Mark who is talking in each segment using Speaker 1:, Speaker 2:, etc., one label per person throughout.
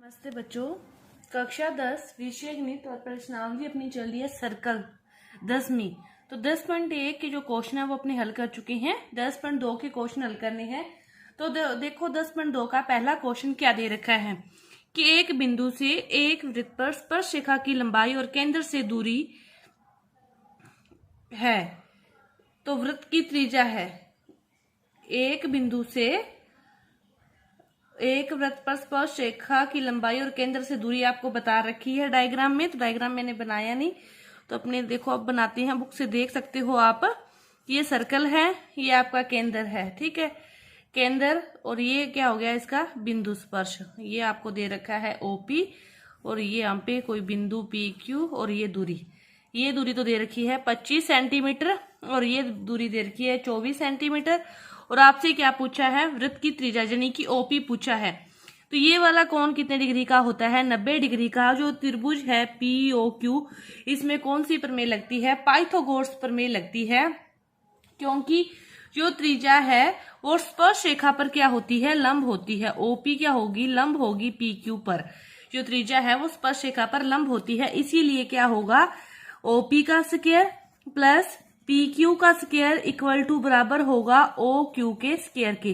Speaker 1: नमस्ते बच्चों, कक्षा 10 विषय गणित और प्रश्नावली अपनी चल रही है सर्कल 10वीं। तो 10.1 के जो क्वेश्चन है वो अपने हल कर चुके हैं। 10.2 के क्वेश्चन हल करने हैं। तो देखो 10.2 का पहला क्वेश्चन क्या दे रखा है कि एक बिंदु से एक वृत्त पर स्पर्श रेखा की लंबाई और केंद्र से दूरी है, तो वृत्त की त्रिज्या है। एक बिंदु से एक वृत्त पर स्पर्श रेखा की लंबाई और केंद्र से दूरी आपको बता रखी है डायग्राम में। तो डायग्राम मैंने बनाया नहीं, तो अपने देखो अब बनाते हैं, बुक से देख सकते हो आप। ये सर्कल है, ये आपका केंद्र है, ठीक है, केंद्र। और ये क्या हो गया इसका बिंदु स्पर्श, ये आपको दे रखा है ओपी, और ये यहाँ पे कोई बिंदु पी क्यू, और ये दूरी तो दे रखी है 25 सेंटीमीटर, और ये दूरी दे रखी है 24 सेंटीमीटर। और आपसे क्या पूछा है, वृत्त की त्रिज्या यानी कि ओपी पूछा है। तो ये वाला कोण कितने डिग्री का होता है, 90 डिग्री का। जो त्रिभुज है पी ओ क्यू, इसमें कौन सी प्रमेय लगती है, पाइथागोरस प्रमेय लगती है, क्योंकि जो त्रिज्या है वो स्पर्श रेखा पर क्या होती है, लंब होती है। ओपी क्या होगी, लंब होगी पी क्यू पर। जो त्रिज्या है वो स्पर्श रेखा पर लंब होती है, इसीलिए क्या होगा, ओपी का स्क्वायर प्लस पी क्यू का स्क्वायर इक्वल टू बराबर होगा ओ क्यू के स्क्वायर के।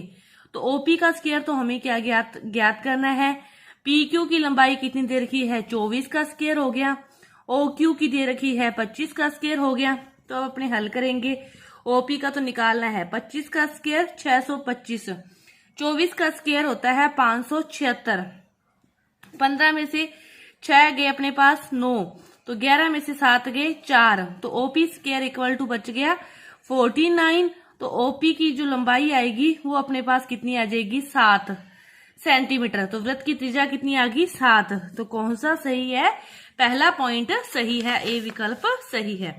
Speaker 1: तो ओपी का स्क्वायर तो हमें क्या ज्ञात करना है, पी क्यू की लंबाई कितनी दे रखी है, 24 का स्क्वायर हो गया, ओ क्यू की दे रखी है 25 का स्क्वायर हो गया। तो अब अपने हल करेंगे। ओपी का तो निकालना है 25 का स्क्वायर 625, 24 का स्क्वायर होता है 576, 15 में से 6 गए अपने पास 9, तो 11 में से 7 गए 4, तो ओपी स्क्वायर इक्वल टू बच गया 49। तो ओपी की जो लंबाई आएगी वो अपने पास कितनी आ जाएगी, 7 सेंटीमीटर। तो वृत्त की त्रिज्या कितनी आ गई, 7। तो कौन सा सही है, पहला पॉइंट सही है, ए विकल्प सही है।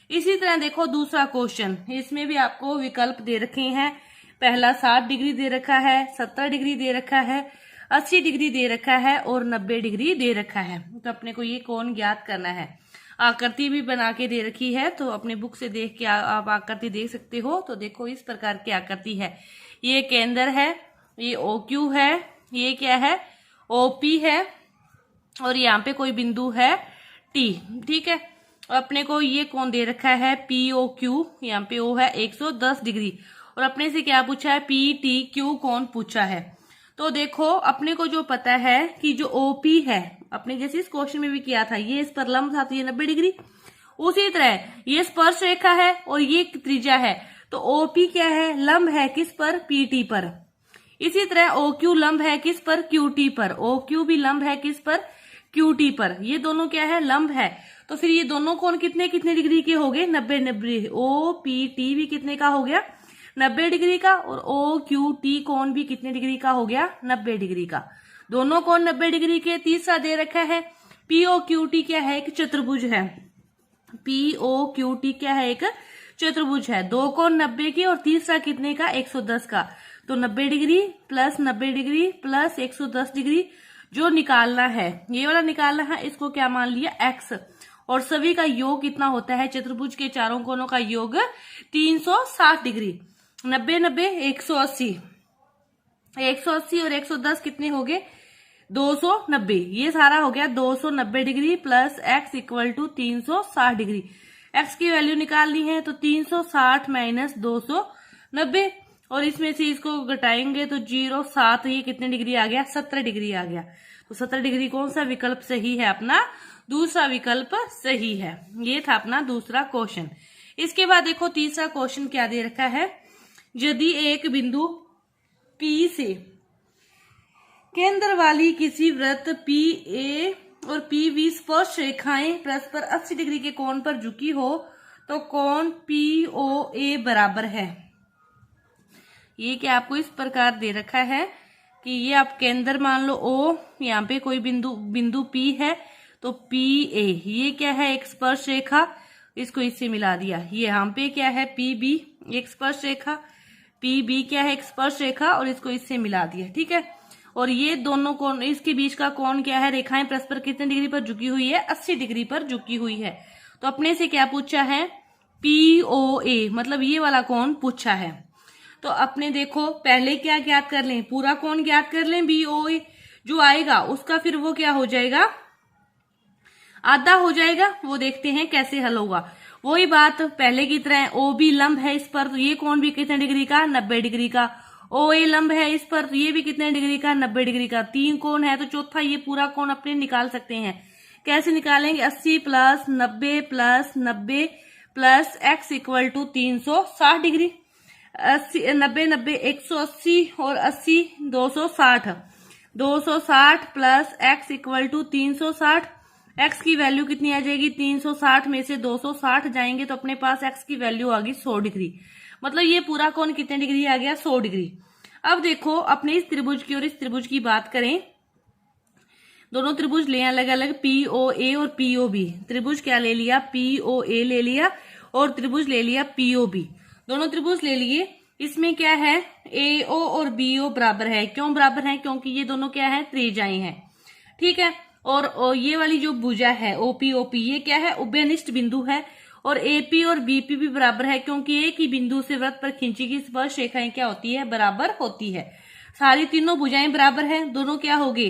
Speaker 1: इसी तरह देखो दूसरा क्वेश्चन, इसमें भी आपको विकल्प दे रखे हैं। पहला 60 डिग्री दे रखा है, 70 डिग्री दे रखा है, 80 डिग्री दे रखा है और 90 डिग्री दे रखा है। तो अपने को ये कोण ज्ञात करना है। आकृति भी बना के दे रखी है, तो अपने बुक से देख के आप आकृति देख सकते हो। तो देखो इस प्रकार की आकृति है, ये केंद्र है, ये ओ क्यू है, ये क्या है ओपी है, और यहाँ पे कोई बिंदु है टी, ठीक है। अपने को ये कोण दे रखा है पी ओ क्यू, यहाँ पे ओ है 110 डिग्री, और अपने से क्या पूछा है, पी टी क्यू कोण पूछा है। तो देखो अपने को जो पता है कि जो ओपी है, अपने जैसे इस क्वेश्चन में भी किया था, ये इस पर लंब था तो ये 90 डिग्री, उसी तरह ये स्पर्श रेखा है और ये त्रिज्या है, तो ओपी क्या है, लंब है किस पर, पीटी पर। इसी तरह ओ क्यू लंब है किस पर, क्यूटी पर। ओ क्यू भी लंब है किस पर, क्यूटी पर। ये दोनों क्या है, लंब है। तो फिर ये दोनों कोण कितने कितने डिग्री के हो गए, 90। ओ पी टी भी कितने का हो गया, 90 डिग्री का, और ओ क्यू टी कोण भी कितने डिग्री का हो गया, 90 डिग्री का। दोनों कोण 90 डिग्री के। तीसरा दे रखा है पी ओ क्यू टी क्या है, एक चतुर्भुज है। पी ओ क्यू टी क्या है, एक चतुर्भुज है। दो कोण 90 के और तीसरा कितने का, 110 का। तो 90 degree plus 90 degree plus 110 degree जो निकालना है, ये वाला निकालना है, इसको क्या मान लिया, एक्स। और सभी का योग कितना होता है, चतुर्भुज के चारों कोणों का योग 360 डिग्री। 90 90 180, 180 और 110 कितने हो गए, 290। ये सारा हो गया 290 degree plus X equal to 360 degree. X की वैल्यू निकालनी है, तो 360 माइनस 290, और इसमें से इसको घटाएंगे तो 0.7, ये कितने डिग्री आ गया, 70 डिग्री आ गया। तो 70 डिग्री कौन सा विकल्प सही है, अपना दूसरा विकल्प सही है। ये था अपना दूसरा क्वेश्चन। इसके बाद देखो तीसरा क्वेश्चन क्या दे रखा है, यदि एक बिंदु P से केंद्र वाली किसी वृत्त PA और PB स्पर्श रेखाएं परस्पर 80 डिग्री के कोण पर झुकी हो, तो कोण POA बराबर है। ये क्या आपको इस प्रकार दे रखा है कि ये आप केंद्र मान लो O, यहाँ पे कोई बिंदु P है, तो PA ये क्या है, एक स्पर्श रेखा, इसको इससे मिला दिया। ये यहाँ पे क्या है, PB एक स्पर्श रेखा, PB क्या है, एक स्पर्श रेखा, और इसको इससे मिला दिया, ठीक है। और ये दोनों कोण, इसके बीच का कोण क्या है, रेखाएं परस्पर कितने डिग्री पर झुकी हुई है, 80 डिग्री पर झुकी हुई है। तो अपने से क्या पूछा है, POA, मतलब ये वाला कोण पूछा है। तो अपने देखो पहले क्या ज्ञात कर लें, पूरा कोण ज्ञात कर लें BOA, जो आएगा उसका फिर वो क्या हो जाएगा, आधा हो जाएगा। वो देखते हैं कैसे हल होगा। वही बात पहले की तरह, ओ बी लंब है इस पर, तो ये कोण भी कितने डिग्री का, 90 डिग्री का। ओ ए लंब है इस पर, तो ये भी कितने डिग्री का, 90 डिग्री का। 3 कोण है तो चौथा ये पूरा कोण अपने निकाल सकते हैं। कैसे निकालेंगे, 80 plus 90 plus 90 plus X equal to 360 degree. 80 90 90 180 और 80 260, 260 plus X equal to 360। X की वैल्यू कितनी आ जाएगी, 360 में से 260 जाएंगे तो अपने पास एक्स की वैल्यू आ गई 100 डिग्री। मतलब ये पूरा कोण कितने डिग्री आ गया, 100 डिग्री। अब देखो अपने इस त्रिभुज की और इस त्रिभुज की बात करें, दोनों त्रिभुज ले अलग अलग, पीओए और पीओबी। त्रिभुज क्या ले लिया, पीओए ले लिया और त्रिभुज ले लिया पीओबी। दोनों त्रिभुज ले लिए। इसमें क्या है, एओ और बीओ बराबर है। क्यों बराबर है, क्योंकि ये दोनों क्या है, त्रिज्याएं हैं। ठीक है। और ये वाली जो भुजा है ओपी ओपी, ये क्या है, उभयनिष्ठ बिंदु है। और एपी और बीपी भी बराबर है, क्योंकि एक ही बिंदु से वृत्त पर खींची गई स्पर्श रेखाएं क्या होती है, बराबर होती है। सारी तीनों भुजाएं बराबर है। दोनों क्या हो गए,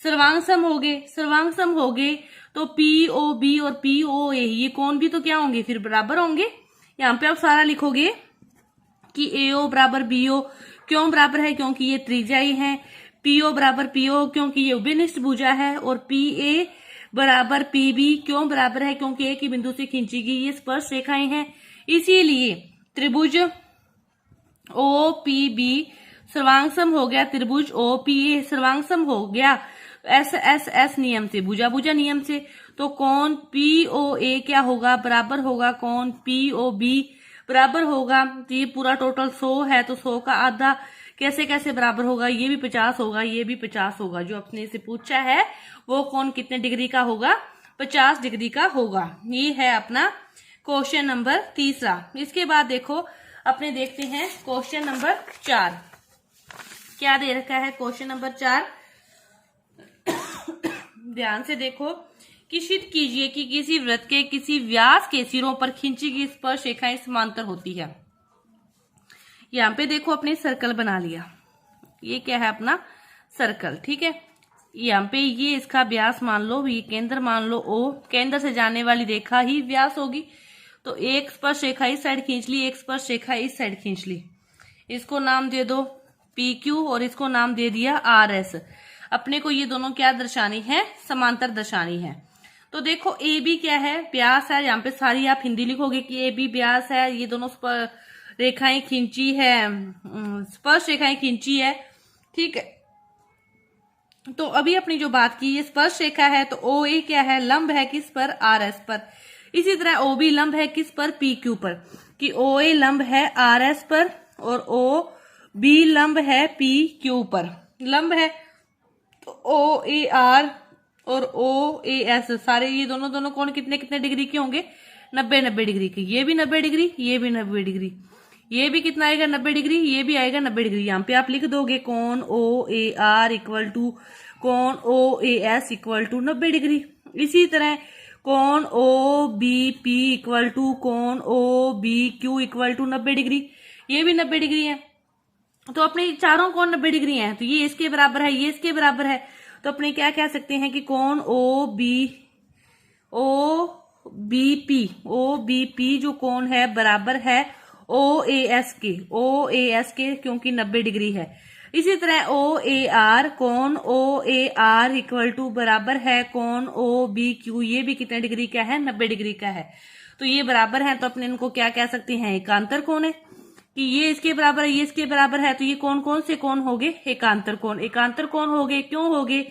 Speaker 1: सर्वांग हो गए। सर्वांग हो गए तो पीओ बी और पीओ ए, ये कोण भी तो क्या होंगे, फिर बराबर होंगे। यहाँ पे आप सारा लिखोगे कि एओ बराबर बीओ। क्यों बराबर है, क्योंकि ये त्रिज्याई है। पीओ बराबर पीओ, क्योंकि ये उभयनिष्ठ भुजा है। और पीए बराबर पीबी, क्यों बराबर है, क्योंकि एक ही बिंदु से खींची गई ये स्पर्श रेखाएं हैं। इसीलिए त्रिभुज ओ पी बी सर्वांग हो गया, त्रिभुज ओ पी ए सर्वांग हो गया एस एस एस नियम से, भुजा भुजा नियम से। तो कोण पीओ ए क्या होगा, बराबर होगा कोण पीओ बी, बराबर होगा। तो ये पूरा टोटल 100 है, तो 100 का आधा कैसे कैसे बराबर होगा, ये भी 50 होगा, ये भी 50 होगा। जो अपने से पूछा है वो कोण कितने डिग्री का होगा, 50 डिग्री का होगा। ये है अपना क्वेश्चन नंबर 3। इसके बाद देखो अपने देखते हैं क्वेश्चन नंबर 4 क्या दे रखा है। क्वेश्चन नंबर 4 ध्यान से देखो कि सिद्ध कीजिए कि किसी वृत्त के किसी व्यास के सिरों पर खींची गई स्पर्श रेखाएं समांतर होती है। यहाँ पे देखो अपने सर्कल बना लिया, ये क्या है अपना सर्कल। ठीक है। यहाँ पे ये इसका व्यास मान लो, ये केंद्र मान लो ओ, केंद्र से जाने वाली रेखा ही व्यास होगी। तो एक स्पर्श रेखा इस साइड खींच ली, एक स्पर्श रेखा इस साइड खींच ली। इसको नाम दे दो PQ और इसको नाम दे दिया RS। अपने को ये दोनों क्या दर्शानी है, समांतर दर्शानी है। तो देखो AB क्या है, व्यास है। यहाँ पे सारी आप हिंदी लिखोगे कि AB व्यास है, ये दोनों रेखाएं खींची है, स्पर्श रेखाएं खींची है। ठीक है। तो अभी अपनी जो बात की, ये स्पर्श रेखा है तो OA क्या है, लंब है किस पर, RS पर। इसी तरह OB लंब है किस पर, PQ पर। कि OA लंब है RS पर और OB लंब है PQ पर। लंब है तो OAR और OAS सारे ये दोनों कोण कितने कितने डिग्री के होंगे, 90 डिग्री के। ये भी 90 डिग्री, ये भी 90 डिग्री, ये भी कितना आएगा, 90 डिग्री, ये भी आएगा 90 डिग्री। यहाँ पे आप लिख दोगे कोण OAR इक्वल टू कोण OAS इक्वल टू 90 डिग्री। इसी तरह कोण OBP इक्वल टू कोण OBQ इक्वल टू 90 डिग्री, ये भी 90 डिग्री है। तो अपने चारों कोण 90 डिग्री हैं, तो ये इसके बराबर है, ये इसके बराबर है। तो अपने क्या कह सकते हैं कि कोण OBP जो कोण है बराबर है OAS के, क्योंकि 90 डिग्री है। इसी तरह OAR कोण OAR इक्वल टू बराबर है कोण OBQ, ये भी कितने डिग्री का है, 90 डिग्री का है। तो ये बराबर है, तो अपने इनको क्या कह सकते हैं, एकांतर कोण है। कि ये इसके बराबर है, ये इसके बराबर है, तो ये कौन से कोण हो गए, एकांतर कोण। एकांतर कोण हो गए, क्यों हो गए,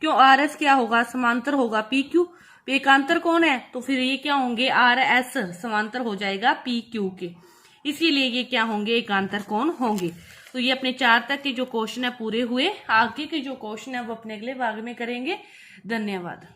Speaker 1: क्यों RS क्या होगा, समांतर होगा PQ। एकांतर कोण है तो फिर ये क्या होंगे, RS समांतर हो जाएगा PQ के, इसीलिए ये क्या होंगे, एकांतर कोण होंगे। तो ये अपने 4 तक के जो क्वेश्चन है पूरे हुए। आगे के जो क्वेश्चन है वो अपने अगले भाग में करेंगे। धन्यवाद।